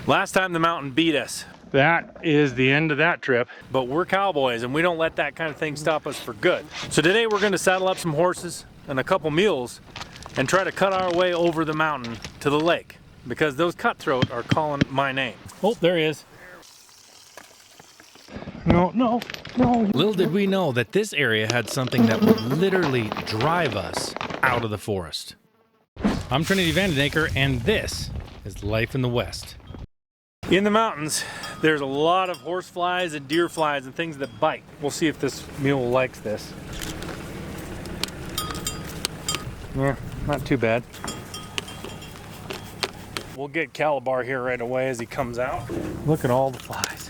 Last time the mountain beat us. That is the end of that trip. But we're cowboys and we don't let that kind of thing stop us for good. So today we're gonna saddle up some horses and a couple mules and try to cut our way over the mountain to the lake because those cutthroat are calling my name. Oh, there he is. No. Little did we know that this area had something that would literally drive us out of the forest. I'm Trinity Vandenaker, and this is Life in the West. In the mountains, there's a lot of horse flies and deer flies and things that bite. We'll see if this mule likes this. Yeah, not too bad. We'll get Calabar here right away as he comes out. Look at all the flies.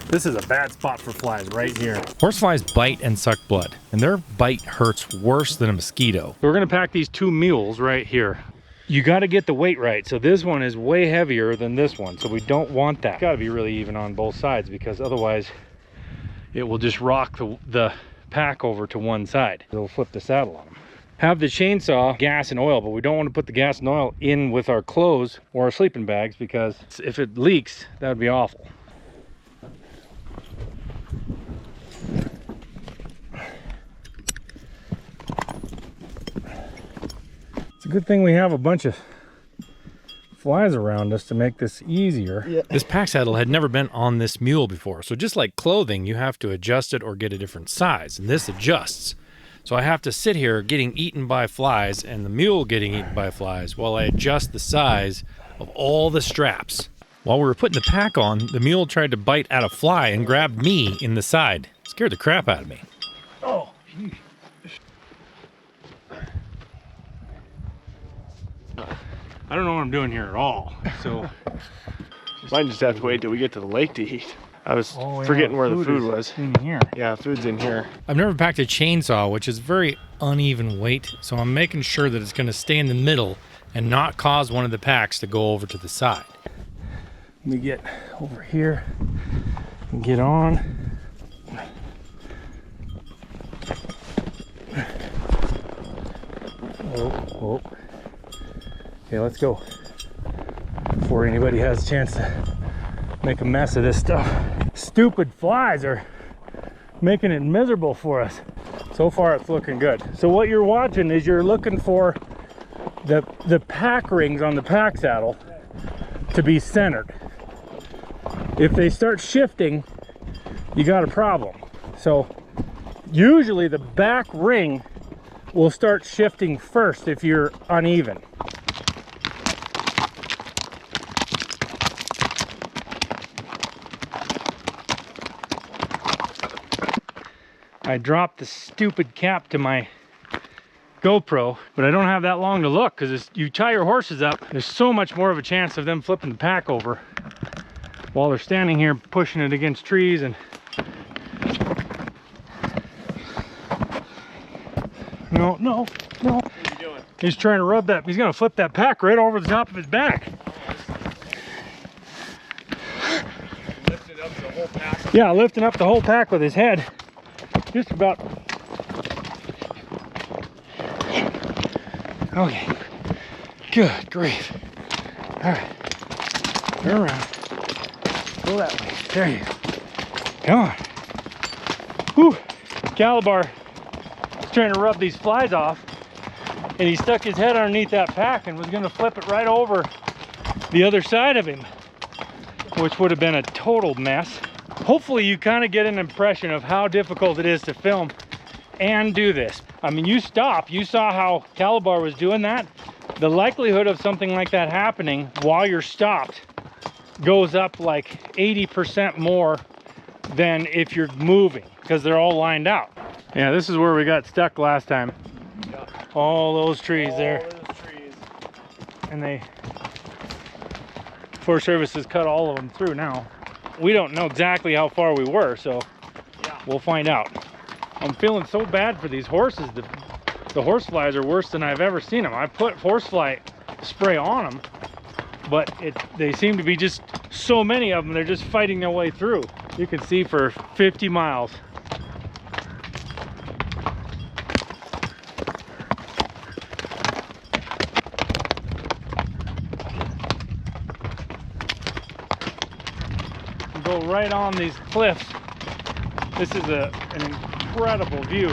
This is a bad spot for flies right here. Horseflies bite and suck blood, and their bite hurts worse than a mosquito. We're gonna pack these two mules right here. You gotta get the weight right. So this one is way heavier than this one, so we don't want that. It's gotta be really even on both sides because otherwise it will just rock the pack over to one side. It'll flip the saddle on them. Have the chainsaw, gas and oil, but we don't want to put the gas and oil in with our clothes or our sleeping bags because if it leaks, that would be awful. It's a good thing we have a bunch of flies around us to make this easier. Yeah. This pack saddle had never been on this mule before, so just like clothing, you have to adjust it or get a different size, and this adjusts. So I have to sit here getting eaten by flies and the mule getting eaten by flies while I adjust the size of all the straps. While we were putting the pack on, the mule tried to bite at a fly and grabbed me in the side. It scared the crap out of me. Oh, geez. I don't know what I'm doing here at all, so. Might just have to wait till we get to the lake to eat. I was forgetting where the food was. In here. Yeah, food's in here. I've never packed a chainsaw, which is very uneven weight, so I'm making sure that it's going to stay in the middle and not cause one of the packs to go over to the side. Let me get over here and get on. Oh. Okay, let's go before anybody has a chance to make a mess of this stuff. Stupid flies are making it miserable for us. So far it's looking good. So what you're watching is you're looking for the pack rings on the pack saddle to be centered. If they start shifting, you got a problem. So usually the back ring will start shifting first if you're uneven. I dropped the stupid cap to my GoPro, but I don't have that long to look because you tie your horses up, there's so much more of a chance of them flipping the pack over while they're standing here pushing it against trees. And no. What are you doing? He's trying to rub that. He's gonna flip that pack right over the top of his back. Lifted up the whole pack. Yeah, lifting up the whole pack with his head. Just about. Okay. Good grief. All right. Turn around. Go that way. There you go. Come on. Whew. Calabar was trying to rub these flies off, and he stuck his head underneath that pack and was going to flip it right over the other side of him, which would have been a total mess. Hopefully you kind of get an impression of how difficult it is to film and do this. I mean, you saw how Calabar was doing that. The likelihood of something like that happening while you're stopped goes up like 80% more than if you're moving because they're all lined out. Yeah, this is where we got stuck last time. Yeah. All those trees there. Those trees. And Forest Service has cut all of them through now. We don't know exactly how far we were, so yeah, we'll find out. I'm feeling so bad for these horses. The horse flies are worse than I've ever seen them. I put horsefly spray on them, but they seem to be just so many of them. They're just fighting their way through. You can see for 50 miles. go right on these cliffs. This is an incredible view.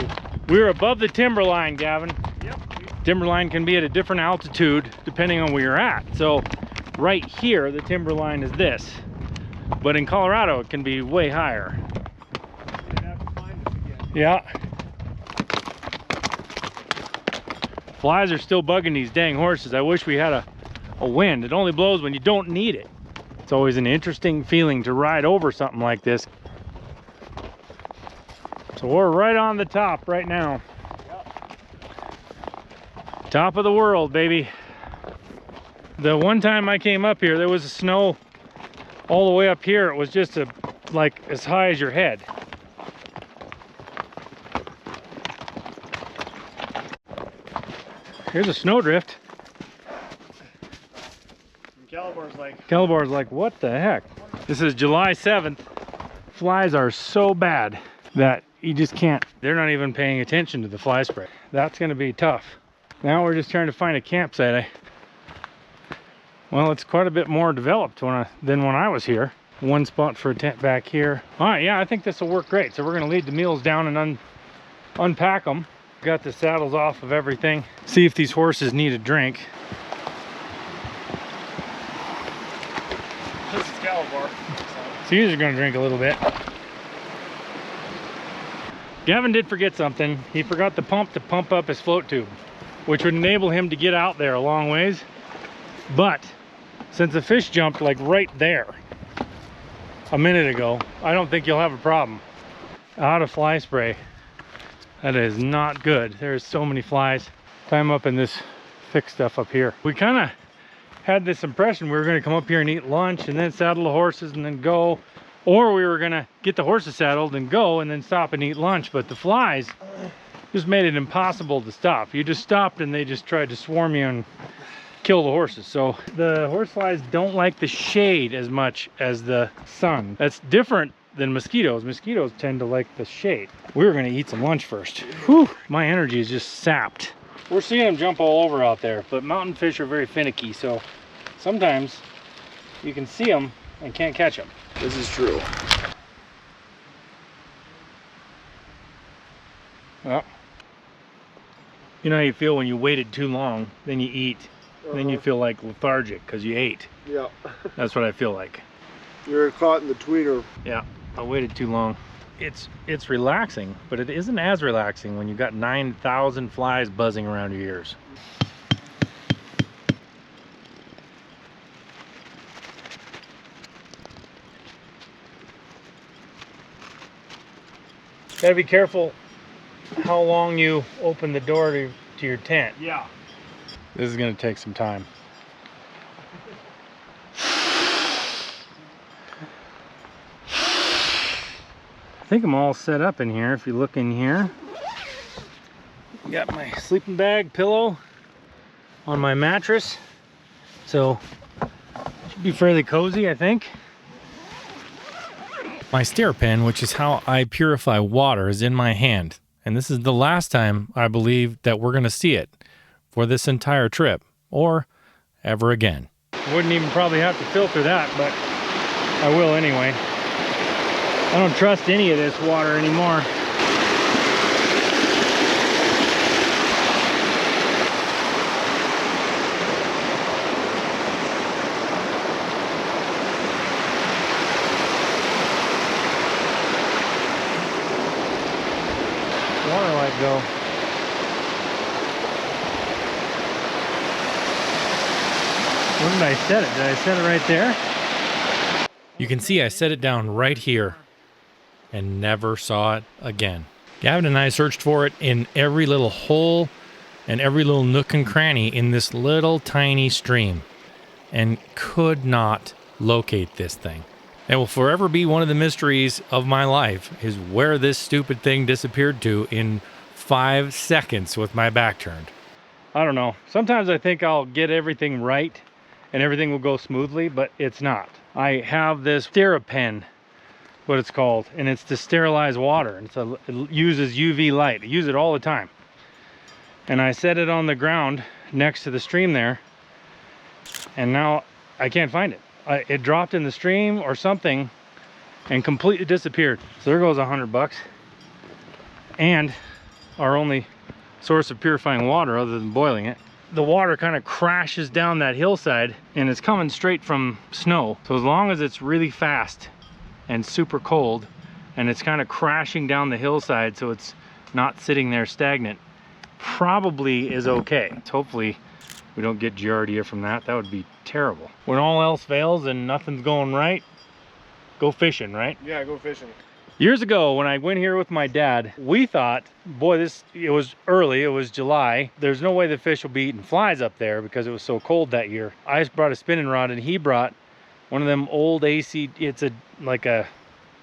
We're above the timberline, Gavin. Yep. Timberline can be at a different altitude depending on where you're at. So right here, the timberline is this. But in Colorado, it can be way higher. You'd have to find us again. Yeah. Flies are still bugging these dang horses. I wish we had a wind. It only blows when you don't need it. It's always an interesting feeling to ride over something like this. So we're right on the top right now. Yep. Top of the world, baby. The one time I came up here, there was snow all the way up here. It was just like as high as your head. Here's a snowdrift. Calabar's like, what the heck? This is July 7th. Flies are so bad that you just can't. They're not even paying attention to the fly spray. That's gonna be tough. Now we're just trying to find a campsite. Well, it's quite a bit more developed than when I was here. One spot for a tent back here. All right, yeah, I think this will work great. So we're gonna lead the mules down and unpack them. Got the saddles off of everything. See if these horses need a drink. This is Calabar. So you're gonna drink a little bit. Gavin did forget something. He forgot the pump to pump up his float tube, which would enable him to get out there a long ways. But since the fish jumped like right there a minute ago, I don't think you'll have a problem. Out of fly spray. That is not good. There's so many flies. Climb up in this thick stuff up here. We kind of had this impression we were going to come up here and eat lunch and then saddle the horses and then go, or we were going to get the horses saddled and go and then stop and eat lunch. But the flies just made it impossible to stop. You just stopped and they just tried to swarm you and kill the horses. So the horse flies don't like the shade as much as the sun. That's different than mosquitoes. Mosquitoes tend to like the shade. We were going to eat some lunch first. Whew, my energy is just sapped. We're seeing them jump all over out there, but mountain fish are very finicky, so sometimes you can see them and can't catch them. This is true. Well, you know how you feel when you waited too long, then you eat, then you feel like lethargic because you ate. Yeah. That's what I feel like. You're caught in the tweeter. Yeah, I waited too long. It's relaxing, but it isn't as relaxing when you've got 9,000 flies buzzing around your ears. Gotta be careful how long you open the door to your tent. Yeah. This is gonna take some time. I think I'm all set up in here. If you look in here, got my sleeping bag, pillow on my mattress, so should be fairly cozy, I think. My stair pen, which is how I purify water, is in my hand. And this is the last time I believe that we're going to see it for this entire trip, or ever again. Wouldn't even probably have to filter that, but I will anyway. I don't trust any of this water anymore. Water light go. Where did I set it? Did I set it right there? You can see I set it down right here and never saw it again. Gavin and I searched for it in every little hole and every little nook and cranny in this little tiny stream and could not locate this thing. It will forever be one of the mysteries of my life, is where this stupid thing disappeared to in 5 seconds with my back turned. I don't know. Sometimes I think I'll get everything right and everything will go smoothly, but it's not. I have this Therapen, what it's called, and it's to sterilize water. And it uses UV light. I use it all the time. And I set it on the ground next to the stream there, and now I can't find it. It dropped in the stream or something. and completely disappeared. So there goes $100. And our only source of purifying water other than boiling it. The water kind of crashes down that hillside and it's coming straight from snow. So as long as it's really fast and super cold and it's kind of crashing down the hillside so it's not sitting there stagnant, probably is okay. Hopefully we don't get giardia from that. That would be terrible. When all else fails and nothing's going right, go fishing, right? Yeah, go fishing. Years ago, when I went here with my dad, we thought, boy, it was early, it was July. There's no way the fish will be eating flies up there because it was so cold that year. I just brought a spinning rod and he brought one of them old AC, it's like a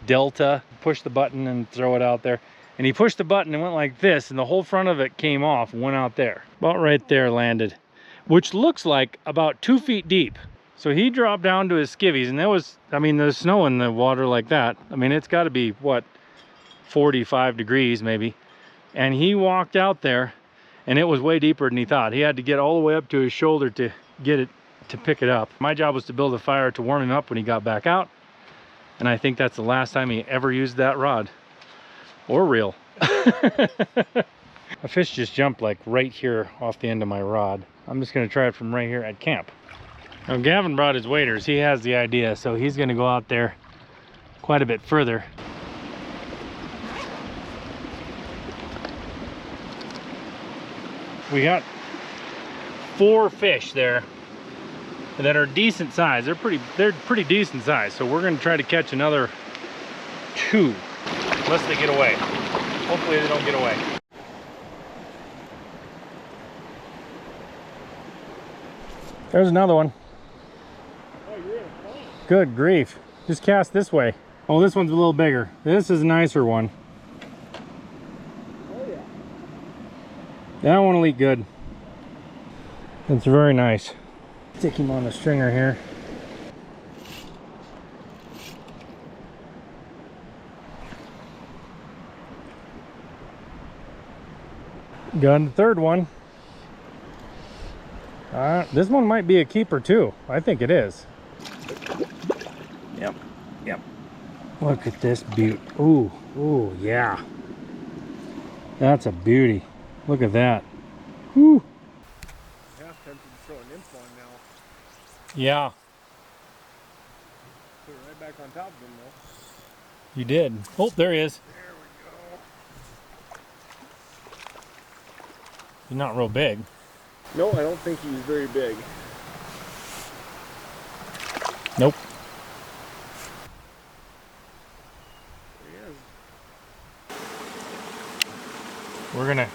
Delta. Push the button and throw it out there. And he pushed the button and went like this and the whole front of it came off and went out there. About right there landed, which looks like about 2 feet deep. So he dropped down to his skivvies, and there was, I mean, there's snow in the water like that. I mean, it's got to be, what, 45 degrees maybe. And he walked out there, and it was way deeper than he thought. He had to get all the way up to his shoulder to get it, to pick it up. My job was to build a fire to warm him up when he got back out. And I think that's the last time he ever used that rod. Or reel. A fish just jumped like right here off the end of my rod. I'm just going to try it from right here at camp. Now Gavin brought his waders. He has the idea, so he's going to go out there quite a bit further. We got 4 fish there that are decent size. They're pretty decent size. So we're going to try to catch another 2, unless they get away. Hopefully they don't get away. There's another one. Good grief. Just cast this way. Oh, this one's a little bigger. This is a nicer one. Oh yeah. That one will eat good. It's very nice. Stick him on the stringer here. Got the third one. This one might be a keeper too. I think it is. Yep. Look at this beaut. Ooh, yeah. That's a beauty. Look at that. Whew. Half tempted to throw a nymph on now. Yeah. Put it right back on top of him though. You did. Oh, there he is. There we go. He's not real big. No, I don't think he's very big. Nope. There he is. We're gonna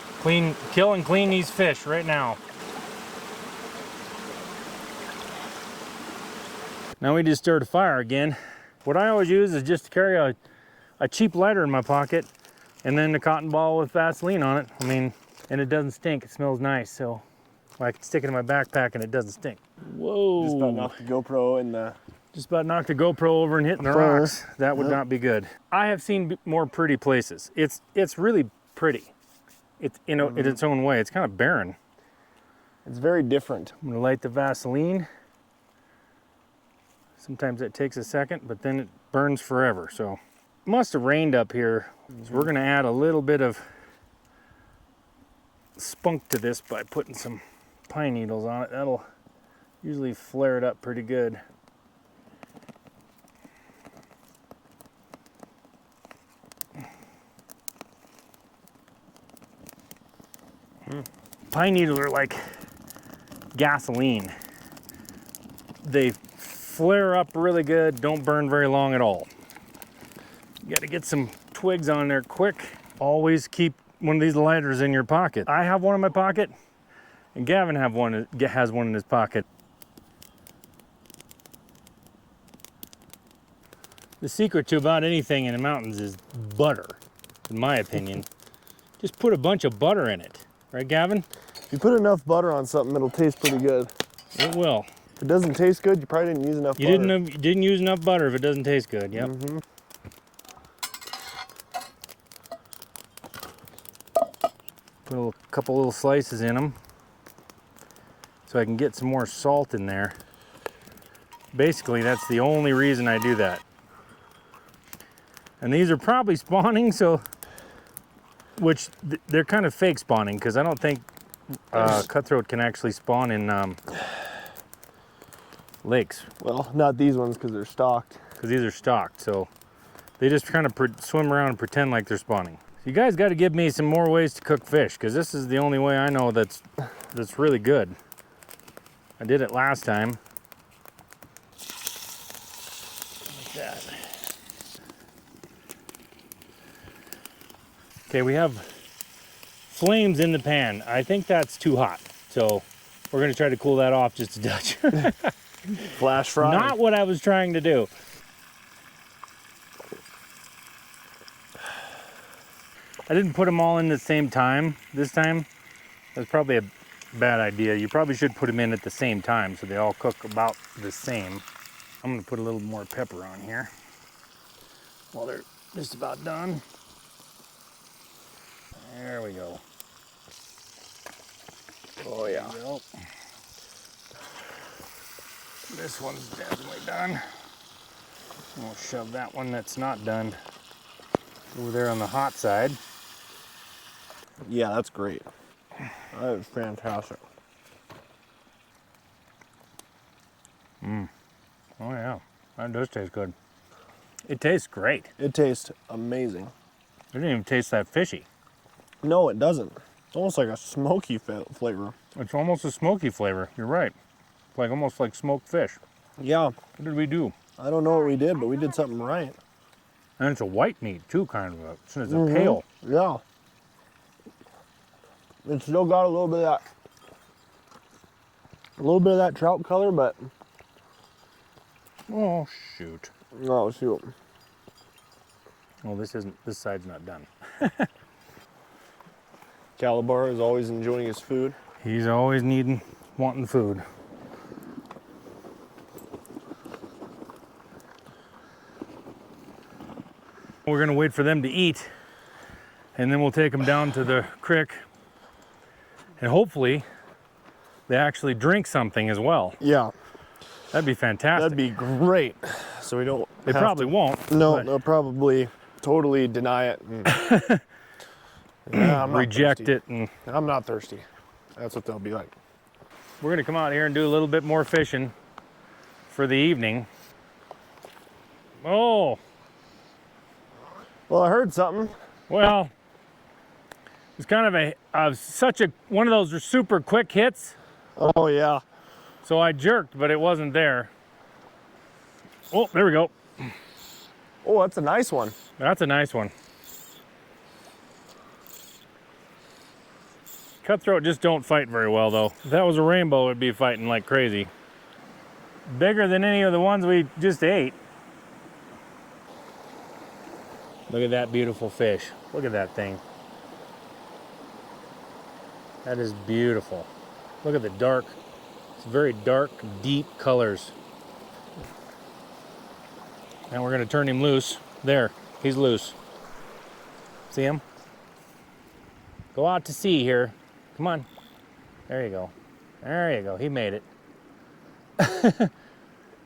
kill and clean these fish right now. Now we just stirred a fire again. What I always use is just to carry a cheap lighter in my pocket and then the cotton ball with Vaseline on it. I mean, and it doesn't stink, it smells nice, so I can stick it in my backpack and it doesn't stink. Whoa. Just about knocked the GoPro in the... Just about knocked the GoPro over and hitting the rocks. That would not be good. I have seen more pretty places. It's really pretty. It's, you know, in its own way. It's kind of barren. It's very different. I'm gonna light the Vaseline. Sometimes it takes a second, but then it burns forever. So it must have rained up here. So we're gonna add a little bit of spunk to this by putting some pine needles on it. That'll usually flare it up pretty good. Pine needles are like gasoline. They flare up really good, don't burn very long at all. You gotta get some twigs on there quick. Always keep one of these lighters in your pocket. I have one in my pocket, and Gavin has one in his pocket. The secret to about anything in the mountains is butter, in my opinion. Just put a bunch of butter in it. Right, Gavin? If you put enough butter on something, it'll taste pretty good. It will. If it doesn't taste good, you probably didn't use enough butter. You didn't use enough butter if it doesn't taste good. Yep. Put a couple little slices in them so I can get some more salt in there. Basically, that's the only reason I do that. And these are probably spawning, so, which they're kind of fake spawning, because I don't think cutthroat can actually spawn in lakes. Well, not these ones because they're stocked. Because these are stocked, so they just kind of swim around and pretend like they're spawning. So you guys got to give me some more ways to cook fish, because this is the only way I know that's really good. I did it last time. Like that. Okay, we have flames in the pan. I think that's too hot, so we're gonna try to cool that off just a touch. Flash fry. Not what I was trying to do. I didn't put them all in the same time this time. That's probably a bad idea. You probably should put them in at the same time so they all cook about the same. I'm gonna put a little more pepper on here while they're just about done. There we go. Oh yeah. This one's definitely done. We'll shove that one that's not done over there on the hot side. Yeah, that's great. That is fantastic. Oh yeah, that does taste good. It tastes great. It tastes amazing. It didn't even taste that fishy. No, it doesn't. It's almost like a smoky flavor. It's almost a smoky flavor. You're right. It's like almost like smoked fish. Yeah. What did we do? I don't know what we did, but we did something right. And it's a white meat too, kind of. It's a pale. Yeah. It's still got a little bit of that trout color, but Oh shoot. oh shoot. Well, this side's not done. Calabar is always enjoying his food. He's always wanting food. We're gonna wait for them to eat, and then we'll take them down to the creek, and hopefully they actually drink something as well. Yeah, That'd be fantastic. that'd be great. So we don't. They probably won't. No, but they'll probably totally deny it. And, yeah, I'm not reject thirsty. it, and I'm not thirsty. That's what they'll be like. we're gonna come out here and do a little bit more fishing for the evening. Oh, Well, I heard something. well, it's kind of one of those super quick hits. Oh yeah. So I jerked, but it wasn't there. Oh, there we go. Oh, that's a nice one. That's a nice one. Cutthroat just don't fight very well, though. If that was a rainbow, it'd be fighting like crazy. Bigger than any of the ones we just ate. Look at that beautiful fish. Look at that thing. That is beautiful. Look at the dark, it's very dark, deep colors. Now we're gonna turn him loose. There, he's loose. See him? Go out to sea here. Come on. There you go. There you go. He made it.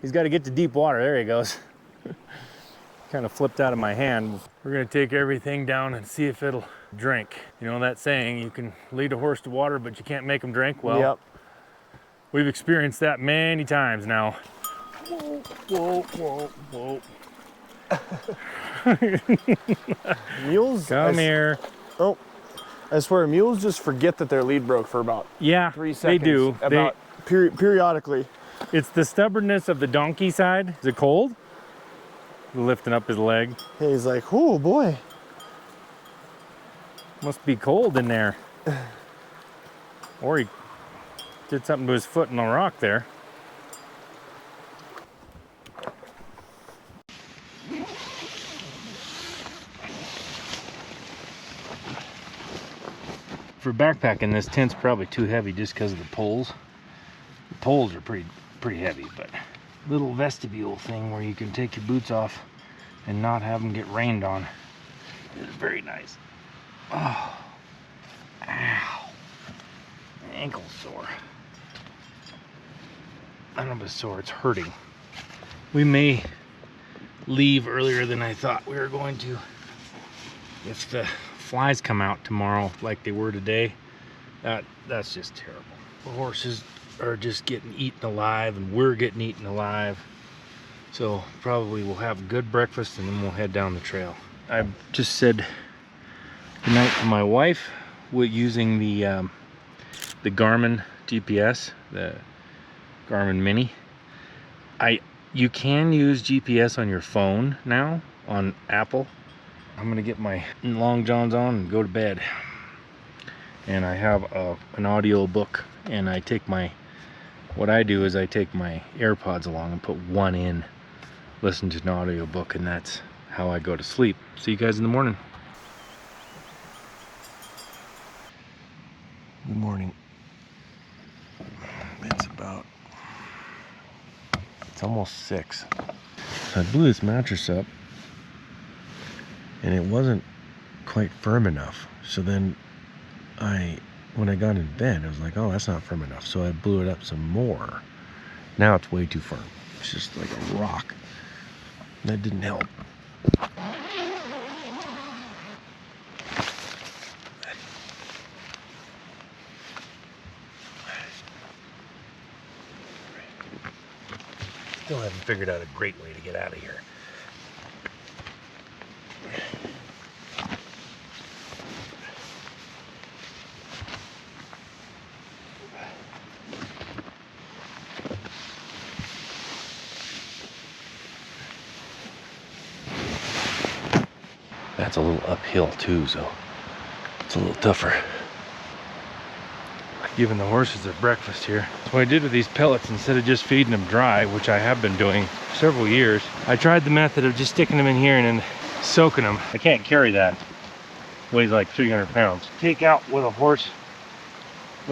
He's got to get to deep water. There he goes. Kind of flipped out of my hand. We're going to take everything down and see if it'll drink. You know that saying, you can lead a horse to water, but you can't make him drink? Well, Yep. we've experienced that many times now. Whoa, whoa, whoa, whoa. Mules. Come here. Oh, I swear, mules just forget that their lead broke for about Yeah, 3 seconds. they do. About periodically. It's the stubbornness of the donkey side. Is it cold? Lifting up his leg. He's like, oh boy. Must be cold in there. Or he did something to his foot in the rock there. For backpacking, this tent's probably too heavy just because of the poles. The poles are pretty heavy, but little vestibule thing where you can take your boots off and not have them get rained on is very nice. Oh, ow, ankle sore. I don't know if it's sore, it's hurting. We may leave earlier than I thought we were going to. If the flies come out tomorrow like they were today, that's just terrible. The horses are just getting eaten alive and we're getting eaten alive. So probably we'll have a good breakfast and then we'll head down the trail. I just said goodnight to my wife with using the Garmin GPS, the Garmin Mini. You can use GPS on your phone now on Apple. I'm gonna get my long johns on and go to bed. And I have an audio book, and what I do is I take my AirPods along and put one in, listen to an audio book, and that's how I go to sleep. See you guys in the morning. Good morning. It's almost 6. So I blew this mattress up and it wasn't quite firm enough. So then when I got in bed, I was like, oh, that's not firm enough. So I blew it up some more. Now it's way too firm. It's just like a rock. That didn't help. Still haven't figured out a great way to get out of here. That's a little uphill too, so it's a little tougher. Giving the horses their breakfast here. So what I did with these pellets, instead of just feeding them dry, which I have been doing for several years, I tried the method of just sticking them in here and then soaking them. I can't carry that. It weighs like 300 pounds. Take out what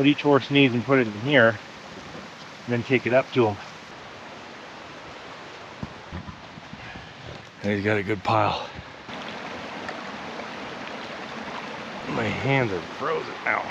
each horse needs and put it in here, and then take it up to them. And he's got a good pile. My hands are frozen out.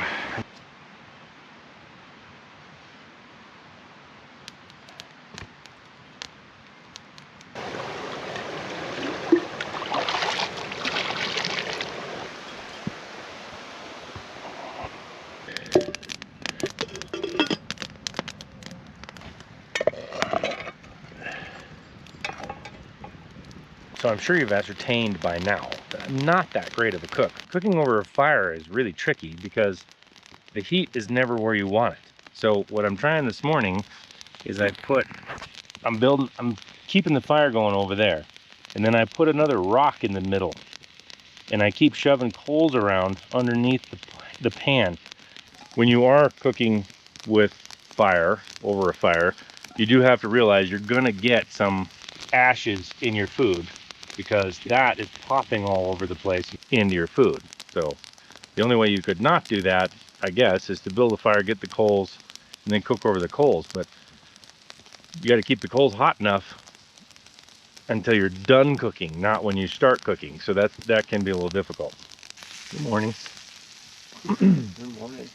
So I'm sure you've ascertained by now that I'm not that great of a cook. Cooking over a fire is really tricky because the heat is never where you want it. So what I'm trying this morning is I'm keeping the fire going over there. And then I put another rock in the middle. And I keep shoving coals around underneath the pan. When you are cooking with fire, over a fire, you do have to realize you're gonna get some ashes in your food, because that is popping all over the place into your food. So the only way you could not do that, I guess, is to build a fire, get the coals, and then cook over the coals. But you got to keep the coals hot enough until you're done cooking, not when you start cooking. So that can be a little difficult. Good morning. Good morning.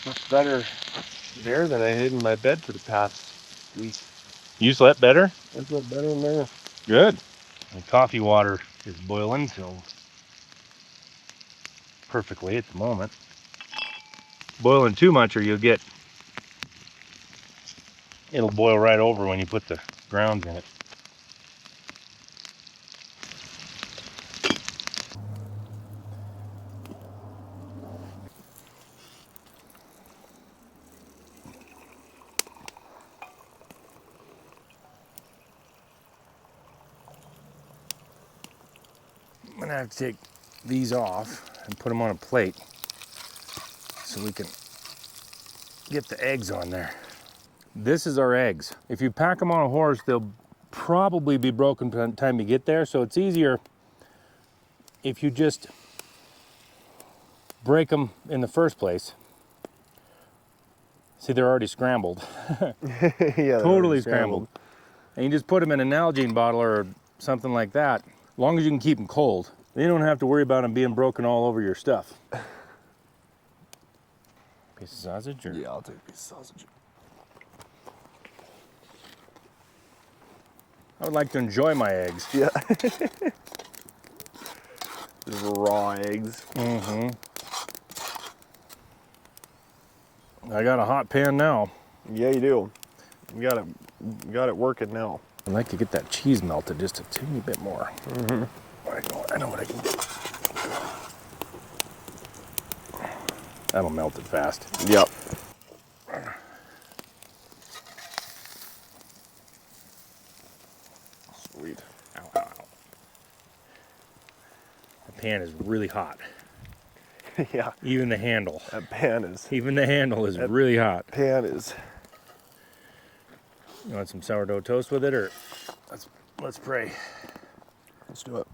Much better there than I did in my bed for the past week. You slept better? I slept better in there. Good. The coffee water is boiling, so perfectly at the moment. Boiling too much or it'll boil right over when you put the grounds in it. I'm gonna have to take these off and put them on a plate so we can get the eggs on there. This is our eggs. If you pack them on a horse, they'll probably be broken by the time you get there, so it's easier if you just break them in the first place. See, they're already scrambled. Yeah, Totally scrambled. And you just put them in an Nalgene bottle or something like that. As long as you can keep them cold, then you don't have to worry about them being broken all over your stuff. Piece of sausage? Or? Yeah, I'll take a piece of sausage. I would like to enjoy my eggs. Yeah. Just raw eggs. Mm-hmm. I got a hot pan now. Yeah, you do. You got it working now. I'd like to get that cheese melted just a teeny bit more. Mm-hmm. I know what I can do. That'll melt it fast. Yep. Sweet. Ow, ow, ow. The pan is really hot. Yeah. Even the handle. That pan is. Even the handle is really hot. Pan is. You want some sourdough toast with it, or let's pray. Let's do it.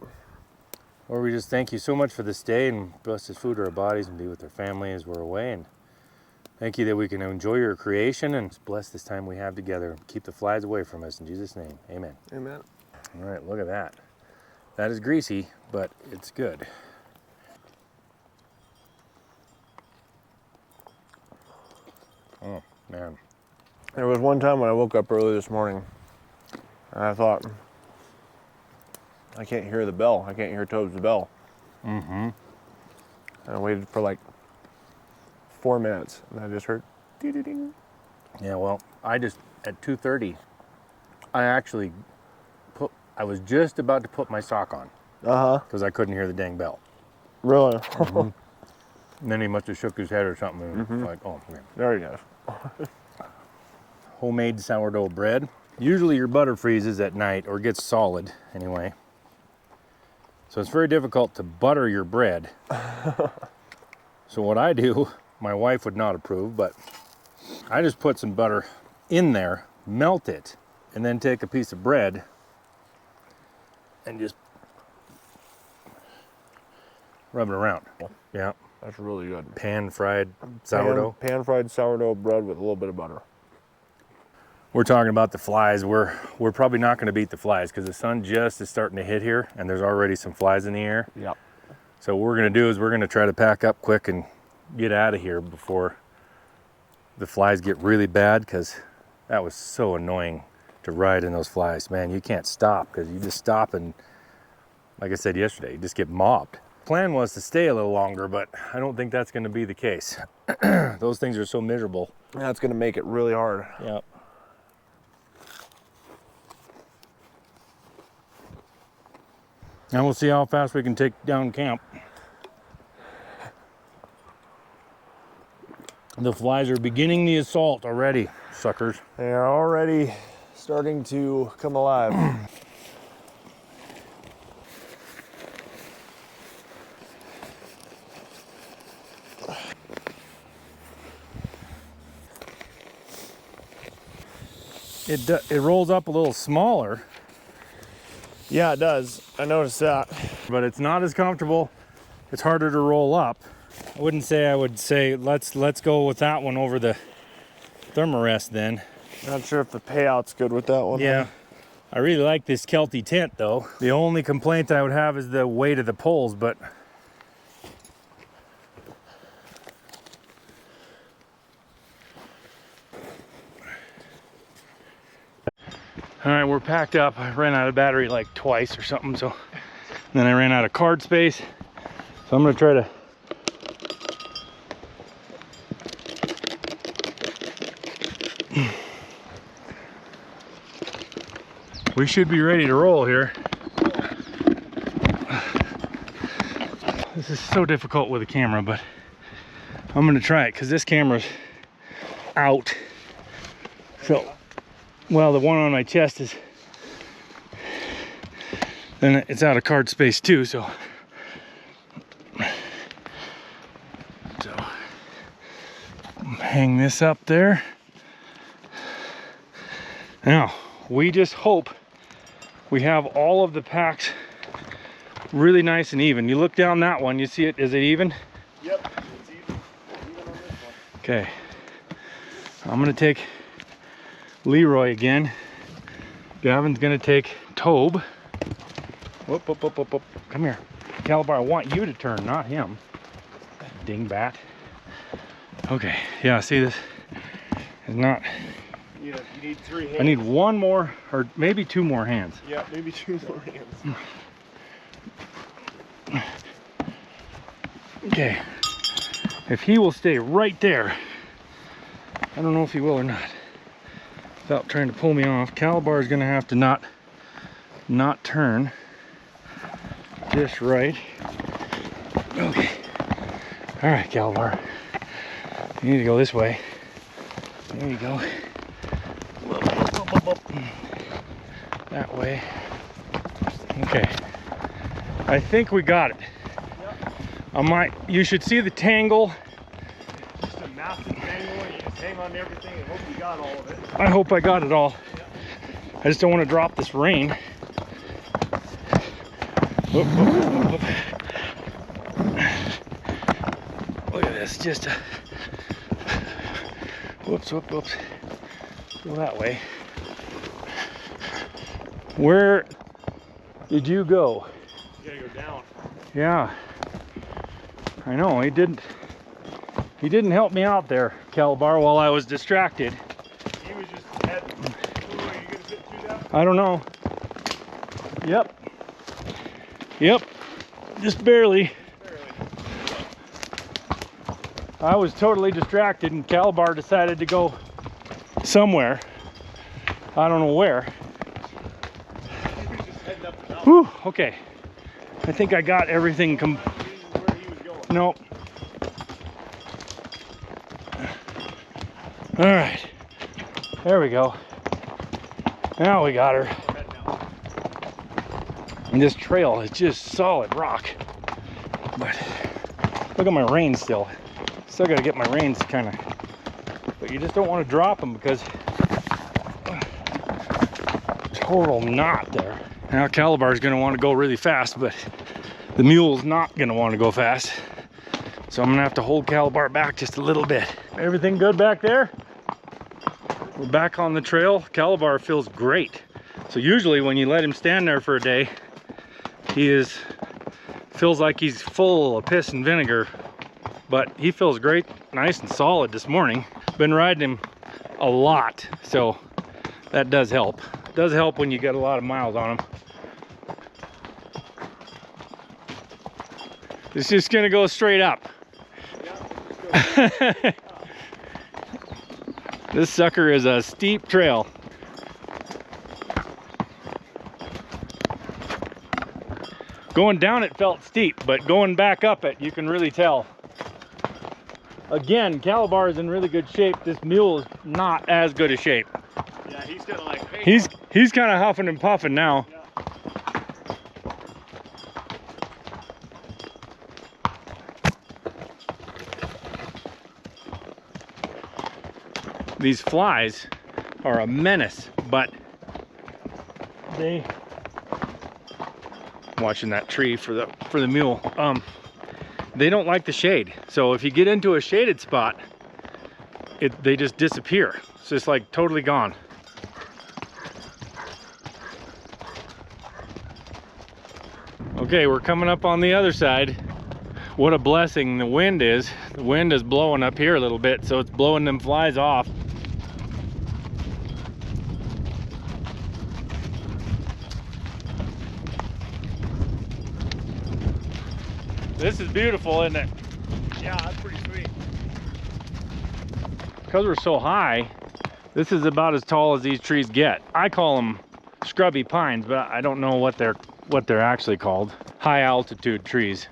Lord, we just thank you so much for this day, and bless this food to our bodies and be with our family as we're away. And thank you that we can enjoy your creation, and bless this time we have together. Keep the flies away from us in Jesus' name. Amen. Amen. All right, look at that. That is greasy, but it's good. Oh, man. There was one time when I woke up early this morning, and I thought, I can't hear the bell. I can't hear Tob's bell. Mm-hmm. And I waited for like 4 minutes, and I just heard ding. Yeah, well, I just, at 2:30, I was just about to put my sock on. Uh-huh. Because I couldn't hear the dang bell. Really? Mm-hmm. And then he must have shook his head or something. And like, oh, okay. There you go. Homemade sourdough bread. Usually your butter freezes at night, or gets solid anyway. So it's very difficult to butter your bread. So what I do, my wife would not approve, but I just put some butter in there, melt it, and then take a piece of bread and just rub it around. Yeah. That's really good. Pan-fried sourdough. Pan-fried sourdough bread with a little bit of butter. We're talking about the flies. We're probably not going to beat the flies because the sun just is starting to hit here, and there's already some flies in the air. Yep. So what we're going to do is we're going to try to pack up quick and get out of here before the flies get really bad, because that was so annoying to ride in those flies. Man, you can't stop, because you just stop and, like I said yesterday, you just get mobbed. Plan was to stay a little longer, but I don't think that's going to be the case. Those things are so miserable. That's going to make it really hard. Yep. And we'll see how fast we can take down camp. The flies are beginning the assault already, suckers. They are already starting to come alive. It rolls up a little smaller, Yeah, it does. I noticed that. but it's not as comfortable. It's harder to roll up. I would say let's go with that one over the Thermarest then. Not sure if the payout's good with that one. Yeah. I really like this Kelty tent though. The only complaint I would have is the weight of the poles, but all right, we're packed up. I ran out of battery like twice or something, so then I ran out of card space. So I'm gonna try to we should be ready to roll here. This is so difficult with a camera, but I'm gonna try it because this camera's out. So, well, the one on my chest is, then it's out of card space too, so hang this up there. Now, we just hope we have all of the packs really nice and even. You look down that one, you see it, is it even? Yep, it's even on this one. Okay. I'm gonna take Leroy again. Gavin's gonna take Tobe. Whoop, whoop, whoop, whoop, whoop. Come here. Calabar, I want you to turn, not him. Dingbat. Okay, yeah, see this is not. You You need 3 hands. I need one more, or maybe 2 more hands. Yeah, maybe 2 more hands. Okay. If he will stay right there, I don't know if he will or not, without trying to pull me off. Calabar is gonna have to not turn this right. Okay. All right, Calabar. You need to go this way. There you go. That way. Okay. I think we got it. You should see the tangle. It's just a massive tangle and you just hang on to everything and hope you got all of it. I hope I got it all. I just don't want to drop this rein. Whoop, whoop, whoop, whoop. Look at this, just a whoops, whoops, whoops. Go that way. Where did you go? You gotta go down. Yeah, I know. He didn't help me out there, Calabar, while I was distracted. He was just heading. Ooh, are you gonna fit through that? I don't know. Yep. Yep. Just barely. I was totally distracted and Calabar decided to go somewhere. I don't know where. He was just heading up the mountain. Whew, okay. I think I got everything Where he was going. Nope. All right. There we go. Now we got her. And this trail is just solid rock. But look at my reins still. Still got to get my reins kind of, but you just don't want to drop them because total knot there. Now Calabar is going to want to go really fast, but the mule's not going to want to go fast. So I'm going to have to hold Calabar back just a little bit. Everything good back there? We're back on the trail. Calabar feels great. So usually when you let him stand there for a day, feels like he's full of piss and vinegar. But he feels great, nice and solid this morning. Been riding him a lot, so that does help. It does help when you get a lot of miles on him. It's just gonna go straight up. This sucker is a steep trail. Going down it felt steep, but going back up it, you can really tell. Again, Calabar is in really good shape. This mule is not as good a shape. Yeah, he's kind of like, hey, He's kind of huffing and puffing now. yeah. These flies are a menace, but watching that tree for the mule. They don't like the shade. So if you get into a shaded spot, they just disappear. It's just like totally gone. Okay, we're coming up on the other side. What a blessing the wind is. The wind is blowing up here a little bit, so it's blowing them flies off. This is beautiful, isn't it? Yeah, that's pretty sweet. Because we're so high, this is about as tall as these trees get. I call them scrubby pines, but I don't know what they're actually called. High altitude trees.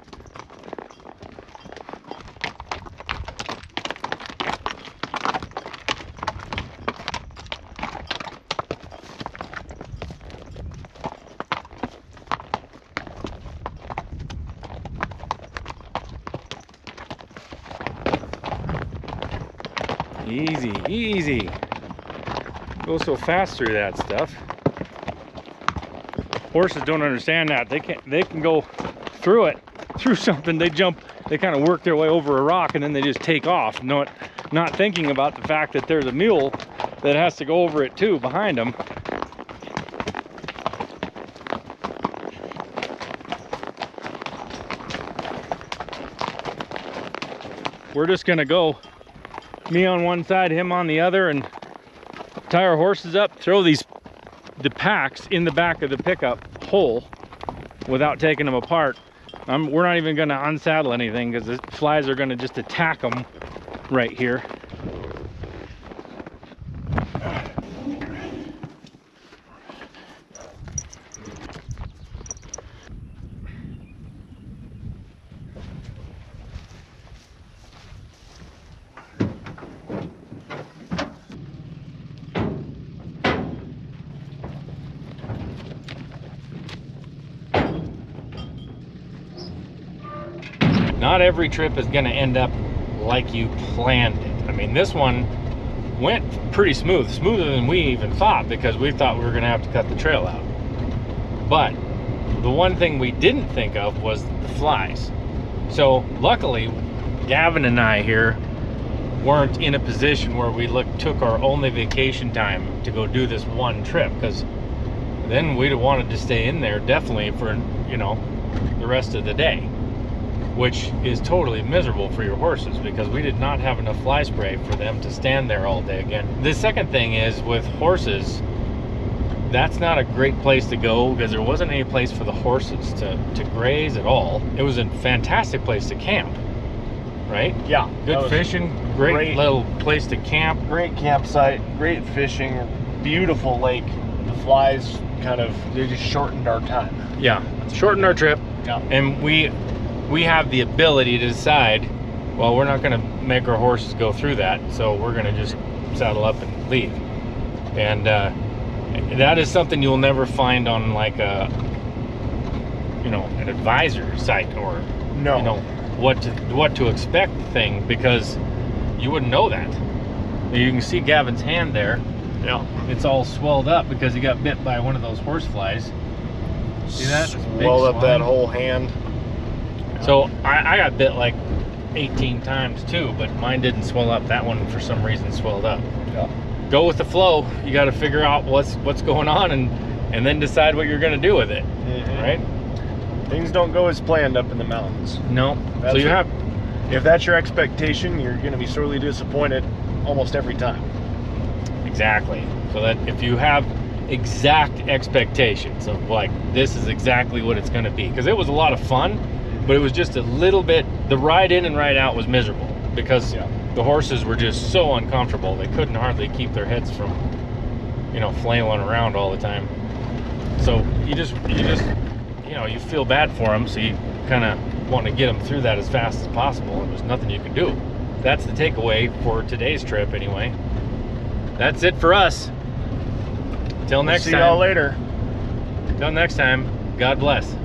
Easy, easy. Go so fast through that stuff. Horses don't understand that. They can go through something. They jump, they kind of work their way over a rock and then they just take off, not thinking about the fact that there's a mule that has to go over it too behind them. We're just gonna go, me on one side, him on the other, and tie our horses up, throw the packs in the back of the pickup whole without taking them apart. We're not even going to unsaddle anything because the flies are going to just attack them right here. Not every trip is going to end up like you planned it. I mean, this one went pretty smooth, smoother than we even thought, because we thought we were going to have to cut the trail out. But the one thing we didn't think of was the flies. So luckily, Gavin and I here weren't in a position where we took our only vacation time to go do this one trip, because then we'd have wanted to stay in there definitely for, you know, the rest of the day, which is totally miserable for your horses because we did not have enough fly spray for them to stand there all day again. The second thing is, with horses, that's not a great place to go because there wasn't any place for the horses to graze at all. It was a fantastic place to camp, right? Yeah. Good fishing, great little place to camp. Great campsite, great fishing, beautiful lake. The flies they just shortened our time. Yeah, shortened our trip. Yeah. And we have the ability to decide, well, we're not going to make our horses go through that, so we're going to just saddle up and leave. And that is something you'll never find on like a, you know, an advisor site or, No. you know, what to expect thing, because you wouldn't know that. You can see Gavin's hand there. Yeah. It's all swelled up because he got bit by one of those horse flies. See that? Swelled up that whole hand. So I got bit like 18 times too, but mine didn't swell up. That one for some reason swelled up. Yeah. Go with the flow. You got to figure out what's going on and then decide what you're going to do with it. Mm-hmm. Right? Things don't go as planned up in the mountains. No. So you have, if that's your expectation, you're going to be sorely disappointed almost every time. exactly. So that if you have exact expectations of like, this is exactly what it's going to be, because it was a lot of fun, but it was just a little bit, the ride in and ride out was miserable because the horses were just so uncomfortable. They couldn't hardly keep their heads from, you know, flailing around all the time. So you just, you know, you feel bad for them. So you kind of want to get them through that as fast as possible. And there's nothing you can do. That's the takeaway for today's trip anyway. That's it for us. Till next time. See y'all later. Till next time, God bless.